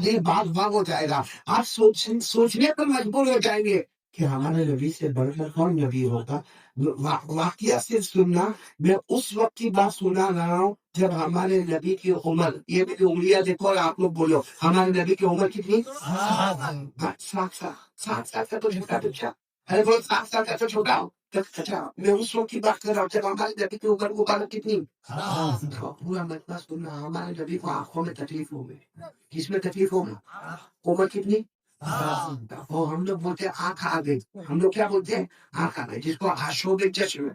दिल बाग बाग हो जाएगा। आप सोचने पर मजबूर हो जाएंगे कि हमारे नबी से बढ़कर कौन नबी होगा। वाकया सिर्फ सुनना, मैं उस वक्त की बात सुना रहा हूँ जब हमारे नबी की उम्र, ये मेरी उंगलियां देखो और आप लोग बोलो हमारे नबी की उम्र कितनी? 7 साल का तो छोटा बच्चा। अरे बोलो 7 साल का तो छोटा हो। अच्छा, मैं उस वक्त की बात कर रहा हूँ जब हमारे नबी की उम्र मुबारक कितनी? पूरा मतलब सुनना, हमारे नबी को आंखों में तकलीफ हो गई। किसमें तकलीफ हो गई? उम्र कितनी? और हम लोग बोलते हैं आंख आ गई। हम लोग क्या बोलते हैं? आंख आ गई, जिसको आशोब चश्म,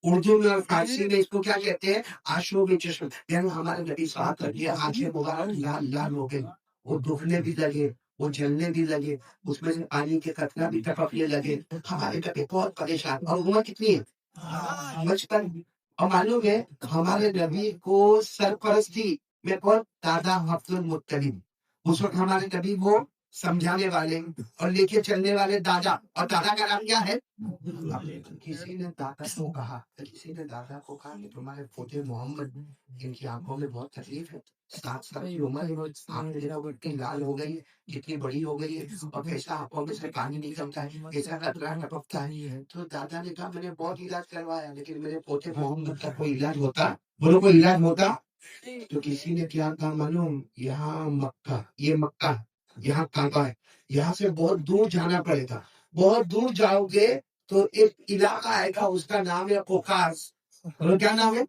उर्दू में और फारसी में इसको क्या कहते हैं? आशोब चश्म। यानी हमारे नबी साहब का ये आंखें मुबारक लाल लाल हो गई, वो दुखने भी लगे, वो जलने भी लगे, उसमें से पानी के कतरा भी टपकने लगे। हमारे नबी बहुत परेशान। और उम्र कितनी है? 55। और मालूम है हमारे नबी को सरपरस्ती में कौन? दादा अब्दुल मुत्तलिब। उस वक्त हमारे नबी को समझाने वाले और लेके चलने वाले दादा, और दादा का नाम क्या है? किसी ने दादा को कहा, किसी ने दादा को कहा कि तुम्हारे पोते मोहम्मद, इनकी आंखों में बहुत तकलीफ है, 7 साल की उम्र है, आंखें जरा उनकी लाल हो गई है, कितनी बड़ी हो गई है, और कैसा आंखों में से पानी निकलता है, कैसा कतरा टपकता है। तो दादा ने कहा मैंने बहुत इलाज करवाया, लेकिन मेरे पोते मोहम्मद का कोई इलाज होता? बोलो कोई इलाज होता? तो किसी ने क्या कहा मालूम? यहाँ मक्का, ये मक्का, यहाँ काबा है, यहाँ से बहुत दूर जाना पड़ेगा। बहुत दूर जाओगे तो एक इलाका आएगा, उसका नाम है ओकास। बोलो क्या नाम है?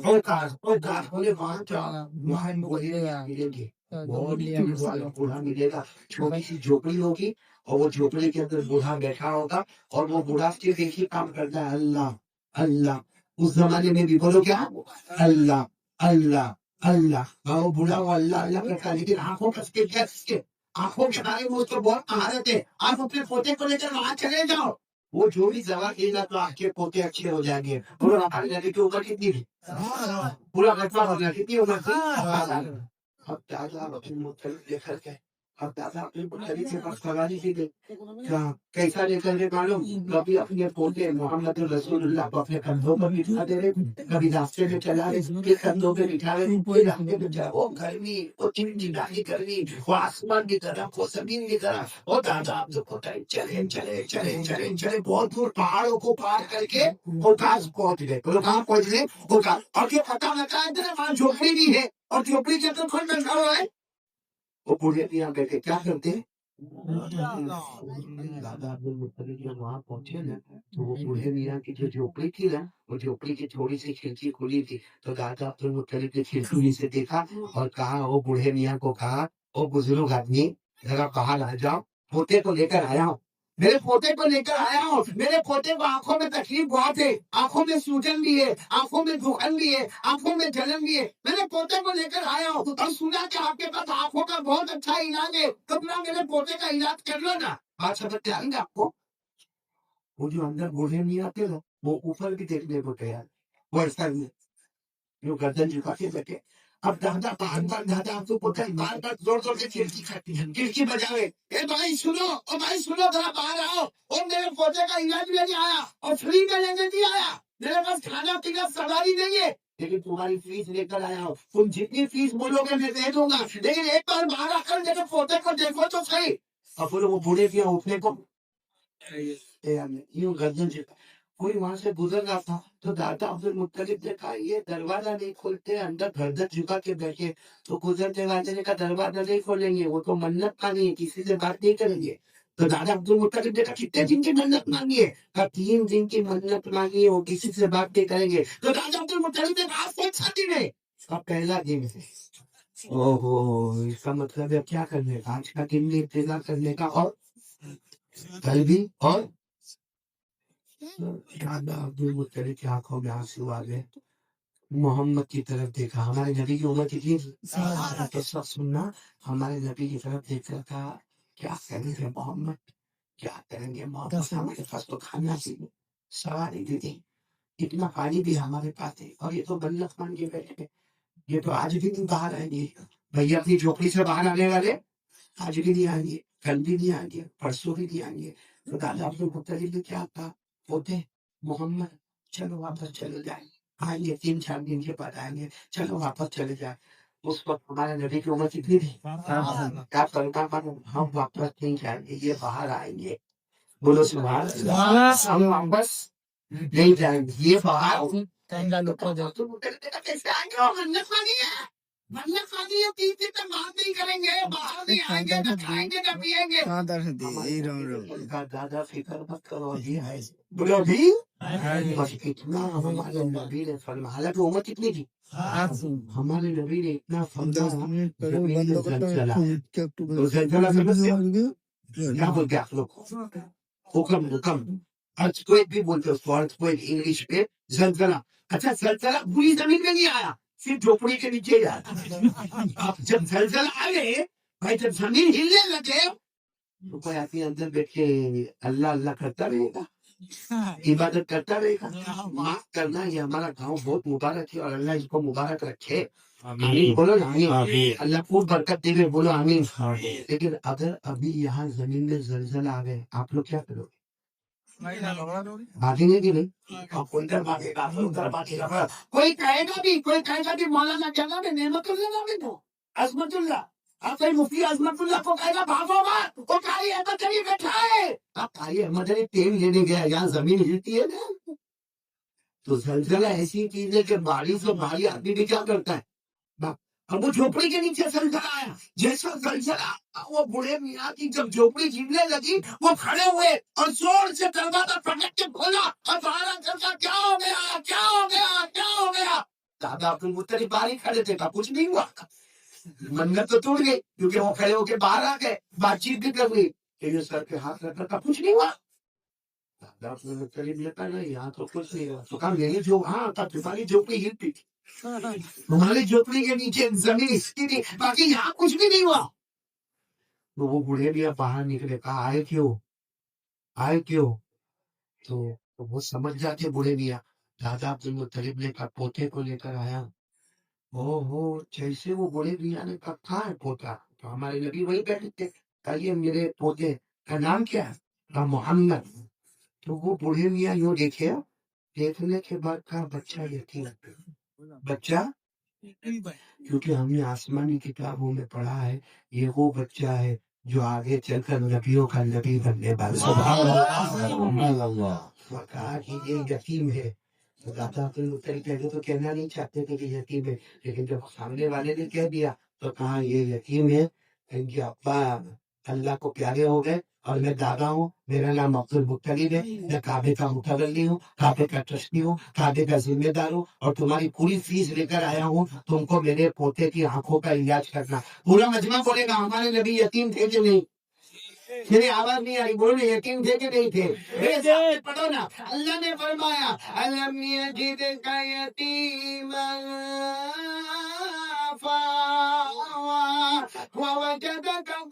ओकास। ओकास बोले वहां जाओ, वहां मिलेंगे, बहुत दूर वाला बूढ़ा मिलेगा, छोटी सी झोपड़ी होगी, और वो झोपड़ी के अंदर बूढ़ा बैठा होगा, और वो बूढ़ा सिर्फ एक ही काम करता है, अल्लाह अल्लाह। उस जमाने में भी बोलो क्या? अल्लाह अल्लाह अल्लाह। हाँ, वो बूढ़ा वो अल्लाह अल्लाह करता है, लेकिन आंखों कसके क्या किसके? आंखों के बारे में उसको बहुत महारत है। आप अपने पोते को लेकर वहां चले जाओ, वो जो भी दवा देगा तो आपके पोते अच्छे हो जाएंगे। बोलो हमारे नबी की उम्र कितनी थी? पूरा घटना हो गया, कितनी उम्र थी? 7 साल। अब दादा अपने मुत्तलिब लेकर गए, अब दादा अपने मुत्तलिब के पास सवारी की गई। क्या कैसा लेकर के मालूम? कभी अपने पोते मोहम्मद रसूलुल्लाह को अपने कंधों पर बिठा दे रहे, कभी रास्ते में चला रहे, के कंधों पे बिठा रहे, कोई रास्ते में चला, वो गर्मी, वो चिमचिमाती गर्मी, वो आसमान की तरफ, वो जमीन की तरफ, वो दादा अब तो पता है चले चले चले चले चले बहुत दूर पहाड़ों को पार करके ओकास पहुंच गए। बोलो कहाँ पहुंच गए? ओकास। और ये पता लगा है वहां झोपड़ी भी है, और झोपड़ी के अंदर कौन बैठा हुआ है? वो बूढ़े भी यहाँ बैठे क्या करते हैं? दादा अब्दुल मुत्तलिब जब वहां पहुंचे ना, तो वो बूढ़े मियाँ की जो झोपड़ी थी ना, वो झोपड़ी की थोड़ी सी खिड़की खुली थी। तो दादा अब्दुल मुत्तलिब ने खिड़की में से देखा और कहा, वो बूढ़े मियाँ को कहा, ओ बुजुर्ग आदमी, जरा बाहर आ जाओ, पोते को लेकर आया हूँ, मेरे पोते को लेकर आया हूँ। मेरे पोते को आंखों में तकलीफ बहुत है, आंखों में सूजन भी है, आंखों में दुखन भी है, आंखों में जलन भी है। मेरे पोते को लेकर आया हूँ और सुना कि आपके पास आंखों का बहुत अच्छा इलाज है, तो ना मेरे पोते का इलाज कर लो ना। बात समझ में आएंगे आपको? वो जो अंदर बूढ़े नहीं आते ना, वो ऊपर भी देखने को तैयार, वो ऐसा ही है, जो गर्दन झुका के बैठे। अब दादा बार बार दादा आपको पता है बार बार जोर जोर से खिड़की खाती है, खिड़की बजावे, ए भाई सुनो, ओ भाई सुनो, जरा बाहर आओ, और मेरे पोते का इलाज लेने आया, और फ्री में लेने नहीं आया, मेरे पास खाना पीना सवारी नहीं है, लेकिन तुम्हारी फीस लेकर आया हो, तुम जितनी फीस बोलोगे मैं दे दूंगा, लेकिन एक बार बाहर आकर मेरे पोते को देखो तो सही। और फिर वो बूढ़े की उठने को यूं गर्दन झुका। कोई वहां से गुजर रहा था, तो दादा अब्दुल मुत्तलिब ने कहा ये दरवाजा नहीं खोलते, अंदर गर्दन झुका के बैठे। तो गुजरने वाले ने कहा दरवाजा नहीं खोलेंगे, वो तो मन्नत मांगी है, किसी से बात नहीं करेंगे। तो दादा अब्दुल मुत्तलिब ने कहा कितने दिन की मन्नत मांगी है? कहा 3 दिन की मन्नत मांगी है, वो किसी से बात नहीं करेंगे। तो दादा अब्दुल मुत्तलिब ने कहा कौन सा दिन है? कहा पहला दिन है। ओहो, इसका मतलब है क्या करने का? आज का दिन इंतजार करने का, और कल भी, और दादा अब्दुल मुत्तलिब की आंखों में आंसू आ गए, मोहम्मद की तरफ देखा। हमारे नबी की उम्र कितनी थी? तो सब सुनना, हमारे नबी की तरफ देखकर कहा क्या करेंगे मोहम्मद, क्या करेंगे मोहम्मद, हमारे पास तो खाना भी नहीं, सवारी भी नहीं, इतना पानी भी हमारे पास है, और ये तो बल्लख मान के बैठे हैं। ये तो आज भी नहीं बाहर आएंगे, भैया अपनी झोपड़ी से बाहर आने वाले आज भी नहीं आएंगे, कल भी नहीं आएंगे, परसों भी नहीं आएंगे। तो दादा अब्दुल मुत्तलिब ने क्या कहा, पोते मोहम्मद चलो वापस चले जाए, आएंगे 3-4 दिन के बाद आएंगे, चलो वापस चले जाए। उस वक्त हमारे नबी की उम्र कितनी थी? क्या करना मानो हम वापस नहीं जाएंगे, ये बाहर आएंगे। बोलो सुभान अल्लाह। हम वापस नहीं जाएंगे, ये बाहर तो कैसे आएंगे? वो मन्नत मांगी है, मन्नत मांगी है, 3 दिन तक बात नहीं करेंगे, बाहर नहीं आएंगे, न खाएंगे न पिएंगे। दादा फिक्र मत करो, अभी है। बोलो अभी बस इतना हमारे नबी ने फरमाया। हालांकि उम्र कितनी थी? हमारे नबी ने इतना फरमाया, जमीन में जलजला, तो जलजला समझते हो? क्या बोलते हैं आप लोग? हुक्म हुक्म, अर्थक्वेक भी बोलते हैं उसको, अर्थक्वेक इंग्लिश में जलजला। अच्छा, जलजला पूरी जमीन में नहीं आया, सिर्फ झोपड़ी के नीचे ही आया। अब जब जलजला आए भाई, जब जमीन हिलने लगे, तो कोई आदमी अंदर बैठ के अल्लाह अल्लाह करता रहेगा, इबादत करता रहेगा। माफ करना, ये हमारा गांव बहुत मुबारक है और अल्लाह इसको मुबारक रखे। आमीन बोलो ना, आमीन। अल्लाह खूब बरकत देवे, बोलो आमीन। लेकिन अगर अभी यहाँ जमीन में जलजला आ गए, आप लोग क्या करोगे? भागेंगे कि नहीं? आप उधर भागेगा, उधर भागेगा। कोई कहेगा भी मौलाना जगह में नेमतुल्लाह में दो, अजमतुल्लाह, आप फिर मुफ्ती अजमतुल्लाह को कहेगा भागो मत, वो कारी अहमद करीम बैठा है। अब कारी अहमद करीम तेल लेने गया, यहाँ जमीन हिलती है ना। तो जलजला ऐसी चीज है कि भारी से भारी आदमी भी क्या करता है? अब वो झोपड़ी के नीचे जलजला आया, जैसा जलजला वो बूढ़े मियाँ की जब झोपड़ी हिलने लगी, वो खड़े हुए और जोर से दरवाजा पटक के खोला और बाहर चलता, क्या हो गया, क्या हो गया, क्या हो गया? दादा अब्दुल मुत्तलिब बाहर ही खड़े थे, कुछ नहीं हुआ। मन्नत तो टूट गई, क्योंकि वो खड़े होके बाहर आ गए, बातचीत भी कर ली, लेकिन सर पे हाथ रखकर का कुछ नहीं हुआ। दादा अब्दुल मुत्तलिब ने कहा नहीं, यहाँ तो कुछ नहीं हुआ। तो कहा मेरी जो, हाँ तब तुम्हारी झोपड़ी हिलती थी, तुम्हारी झोपड़ी के नीचे जमीन हिलती थी, बाकी यहाँ कुछ भी नहीं हुआ। तो वो बूढ़े भी अब बाहर निकले, कहा आए क्यों, आए क्यों? तो वो समझ जाते बूढ़े मियाँ। दादा अब्दुल मुत्तलिब ने कहा पोते को लेकर आया। ओहो, जैसे वो बूढ़े मियाँ ने कहा कहाँ है पोता, तो हमारे नबी वही बैठे थे, कहा ये मेरे पोते का नाम क्या है? कहा मोहम्मद। तो वो बूढ़े मियाँ यूं देखे, देखने के बाद कहा बच्चा यतीम, बच्चा, क्योंकि हमने आसमानी किताबों में पढ़ा है ये वो बच्चा है जो आगे चलकर नबियों का नबी बनने वाला। सुभान अल्लाह। कहा कि ये यतीम है। तो दादा अब्दुल मुत्तलिब पहले तो कहना नहीं चाहते थे कि यतीम है, लेकिन जब सामने वाले ने कह दिया तो कहा ये यतीम है, इनके अब्बा अल्लाह को प्यारे हो गए और मैं दादा हूँ, मेरा नाम अब्दुल मुत्तलिब है, मैं काबे का मुतवल्ली हूँ, काबे का ट्रस्टी हूँ, काबे का जिम्मेदार हूँ और तुम्हारी पूरी फीस लेकर आया हूँ, तुमको मेरे पोते की आंखों का इलाज करना। पूरा मजमा बोलेगा हमारे नबी यतीम थे कि नहीं? मेरी आवाज नहीं आ रही, बोलो यतीम थे कि नहीं थे? पढ़ो ना, अल्लाह ने फरमाया अलम यजिदका यतीमा फआवा ववजदका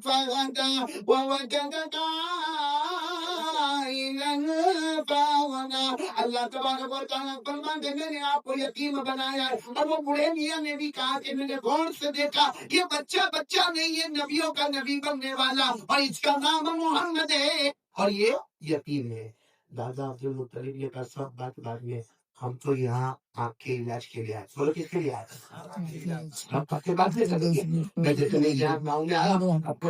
फहदा ववजदका आइलन फअगना। अल्लाह तबारक व तआला फरमाते हैं मैंने आपको यतीम बनाया है। और वो बूढ़े मियाँ ने भी कहा कि मैंने गौर से देखा ये बच्चा बच्चा नहीं, ये नबियों का नबी बनने वाला और इसका नाम मोहम्मद है और ये यतीम है। दादा अब्दुल मुत्तलिब ने कहा सब बात बाद में, हम तो यहाँ आपके इलाज के लिए आए। बोलो किसके लिए आए? हम पक्के बात नहीं करेंगे। मैं जैसे नहीं यहाँ गाँव में आया, आपको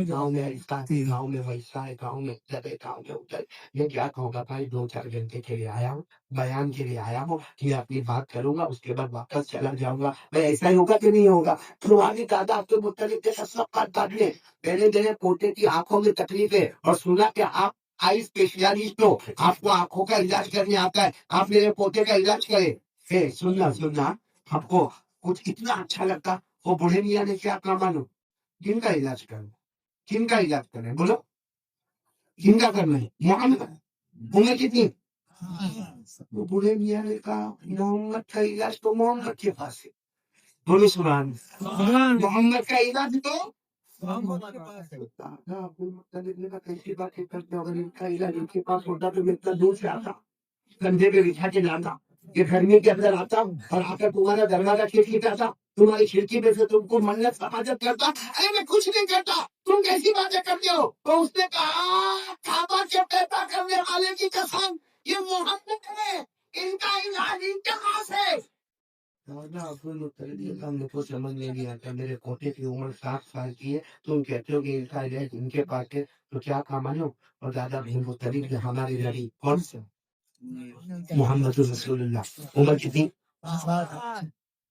गाँव में ऐसा है, गाँव में वैसा है, गाँव में इधर है, गाँव में उधर। मैं क्या कहूँगा भाई, 2-4 घंटे के लिए आया हूँ, बयान के लिए आया हूँ कि मैं अपनी बात करूंगा, उसके बाद वापस चला जाऊंगा। भाई ऐसा ही होगा कि नहीं होगा? तुम्हारी दादा अब्दुल मुत्तलिब के सब बात बाद में, पहले मेरे पोते की आंखों में तकलीफ है और सुना कि आप आई स्पेशलिस्ट हो, आपको आंखों का इलाज करने आता है, आप मेरे पोते का इलाज करें। सुनना सुनना, आपको कुछ इतना अच्छा लगता, वो बूढ़े मियाँ ने क्या कहा मानो, किनका इलाज करो, किनका इलाज करें? बोलो किनका करना है? मोहम्मद। उम्र कितनी? वो बूढ़े मियाँ ने कहा मोहम्मद का इलाज तो मोहम्मद के पास है। बोलो सुभान अल्लाह। मोहम्मद का इलाज तो दादा अब्दुल मुत्तलिब ने कहा कैसी बातें करते हो, अगर इनका इलाज इनके पास होता तो मैं इतना दूर से आता, कंधे पे बिठा के लाता, ये गर्मी के अंदर आता और आकर तुम्हारा दरवाजा खिड़खिटाता, तुम्हारी खिड़की में से तुमको मन्नत समाजत करता। अरे मैं कुछ नहीं करता, तुम कैसी बातें करते हो? तो उसने कहा काबा के पैदा करने वाले की कसम, ये मोहम्मद है, इनका इलाज इनके पास है। दादा अब्दुल मुत्तलिब ने कहा मेरे को समझ में नहीं आता, मेरे पोते की उम्र 7 साल की है, तुम कहते हो कि इनका इलाज इनके पास है, तो क्या काम मानो। और दादा अब्दुल मुत्तलिब ने हमारे नबी कौन से मोहम्मद रसूलुल्लाह उम्र कितनी,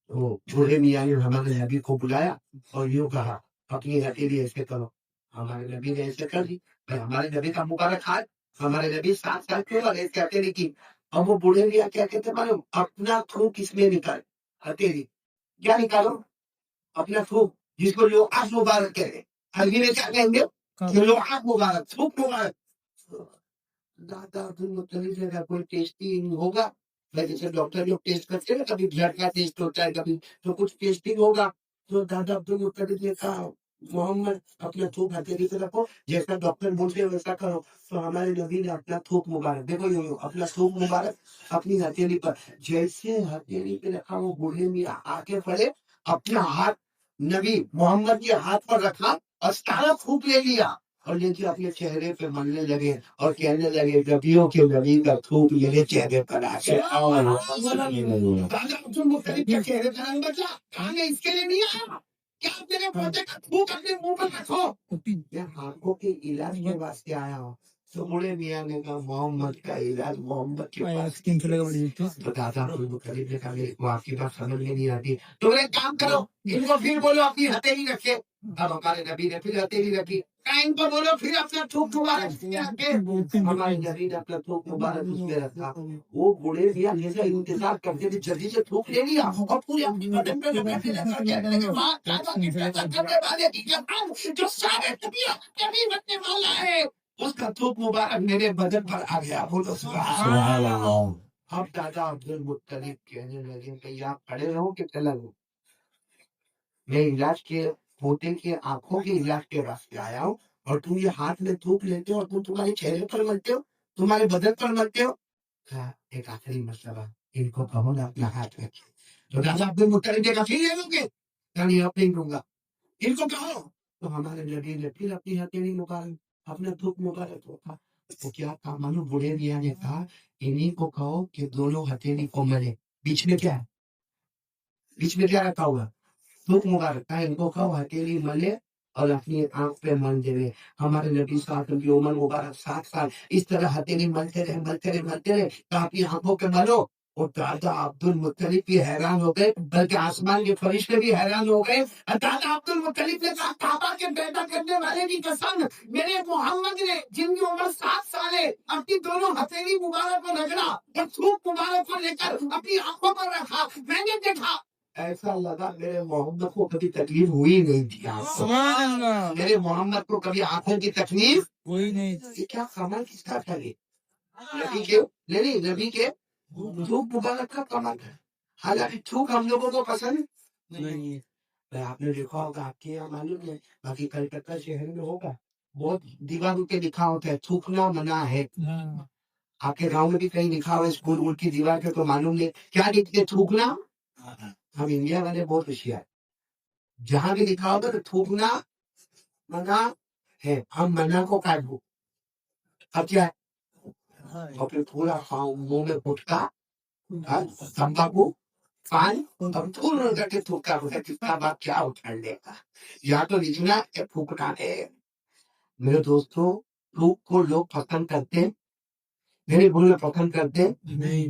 वो बूढ़े मियाँ ने हमारे नबी को बुलाया और यूं कहा अपनी हथेली ऐसे करो। हमारे नबी ने ऐसे कर दी। भाई हमारे नबी का मुबारक हाथ, हमारे नबी 7 साल के और ऐसे हथेली की। अब वो बूढ़े मियाँ क्या कहते मालूम, अपना थूक किसमें निकाल, हथेली क्या निकालो, अपना थूक, जिसको लोग आज मुबारक कह रहे, हल्दी में क्या कहेंगे कि लोग आज मुबारक, थूक मुबारक। दादा अब्दुल मुत्तलिब ने कहा कोई टेस्टिंग होगा, मैं जैसे डॉक्टर लोग टेस्ट करते हैं ना, कभी ब्लड का टेस्ट होता है, कभी तो कुछ टेस्टिंग होगा। तो दादा अब्दुल मुत्तलिब ने कहा मोहम्मद अपना थूक हथेली पे रखो, जैसा डॉक्टर बोलते हैं वैसा करो। तो हमारे नबी ने अपना थूक मुबारक, देखो यो अपना थूक मुबारक अपनी हथेली पर जैसे हथेली पे रखा, वो बूढ़े मियाँ आके पड़े, अपना हाथ नबी मोहम्मद के हाथ पर रखा और सारा थूक ले लिया और लेके अपने चेहरे पे मलने लगे और कहने लगे नबियों के नबी का थूक मेरे चेहरे पर आके दादा अब्दुल मुत्तलिब के चेहरे पर रंग बदला, कहा मैं इसके लिए नहीं आया, क्या आप मेरे पोते का थूक अपने मुंह पर रखो, मैं आंखों के इलाज के वास्ते आया हूँ। तो बूढ़े मियाँ ने कहा मोहम्मद का इलाज मोहम्मद के पास। तो दादा अब्दुल मुत्तलिब ने कहा मेरे को आपकी बात समझ में नहीं आती, तो एक काम करो इनको फिर बोलो अपनी हथेली रखे। अब हमारे नबी ने फिर हथेली रखी, टाइम पर बोलो फिर अपना थूक मुबारक उसमें रखे। हमारे नबी ने अपना थूक मुबारक उसमें रखा। वो बूढ़े मियाँ जैसे इंतजार करते थे, जल्दी से थूक ले लिया और पूरे अपनी बदन पे लपेटे लेकर कहने लगे, "वाह, दादा की बेइज्जत करने वाले की जबान जो सारे नबी बनने वाला है, उसका थूक मुबारक मेरे बदन पर आ गया।" बोलो सुभान अल्लाह। अब दादा अब्दुल मुत्तलिब कहने लगे कि आप खड़े रहो कि चला लो, मैं इलाज के पोते के आंखों के इलाज के वास्ते आया हूँ और तुम ये हाथ में थूक लेते हो और तुम तुम्हारे चेहरे पर मलते हो, तुम्हारे बदन पर मलते हो। कहा एक आखिरी मसला, इनको कहो ना अपना हाथ रखे। तो दादा अब्दुल मुत्तलिब ने कहा फिर ले लोगे, नहीं अब नहीं लूंगा, इनको कहो। तो हमारे नबी ने फिर अपनी हथेली मुबारक अपने थूक मुबारक रखा। तो क्या कहा मानो बूढ़े मियाँ ने कहा इन्हीं को कहो कि दोनों हथेली को मले, बीच में क्या है, बीच में क्या रखा हुआ, थूक मुबारक का, इनको कहो हथेली मले और अपनी आंख पे मल देवे। हमारे नबी साहब की उम्र मुबारक 7 साल, इस तरह हथेली मलते रहे मलते रहे मलते रहे, तो अपनी आंखों पे मलो। और दादा अब्दुल मुत्तलिब भी हैरान हो गए, बल्कि आसमान के फरिश्ते भी हैरान हो गए। और दादा अब्दुल मुत्तलिब ने कहा काबा के पैदा करने वाले की कसम, मेरे मोहम्मद ने जिनकी उम्र 7 साल है, अपनी दोनों हथेली मुबारक को रगड़ा और थूक मुबारक को लेकर अपनी आंखों पर रखा, मैंने देखा ऐसा लगा मेरे मोहम्मद को कभी तकलीफ हुई नहीं थी आंखों, मेरे मोहम्मद को कभी आंखों की तकलीफ हुई नहीं। ये क्या कमाल किसका था ये, नबी के नहीं नबी के थूक मुबारक का कमाल है। हालांकि थूक हम लोगों को पसंद नहीं है, आपने देखा होगा आपके यहाँ मालूम है, बाकी कलकत्ता शहर में होगा, बहुत दीवारों पे लिखा होता है थूकना मना है। आपके गांव में भी कहीं लिखा हुआ है स्कूल वूल की दीवार पे, तो मालूम है क्या लिखते थूकना। हम इंडिया वाले बहुत होशियार, जहां भी लिखा होगा तो थूकना मना है, हम मना को काट दो, अब क्या है और फिर पूरा खाओ मुंह में गुटखा तंबाकू पान और फूल करके थूका होगा, कितना बात क्या उठाड़ लेगा, या तो लिखना या थूकना है। मेरे दोस्तों थूक को लोग पसंद करते, मेरे बोलना पसंद करते नहीं,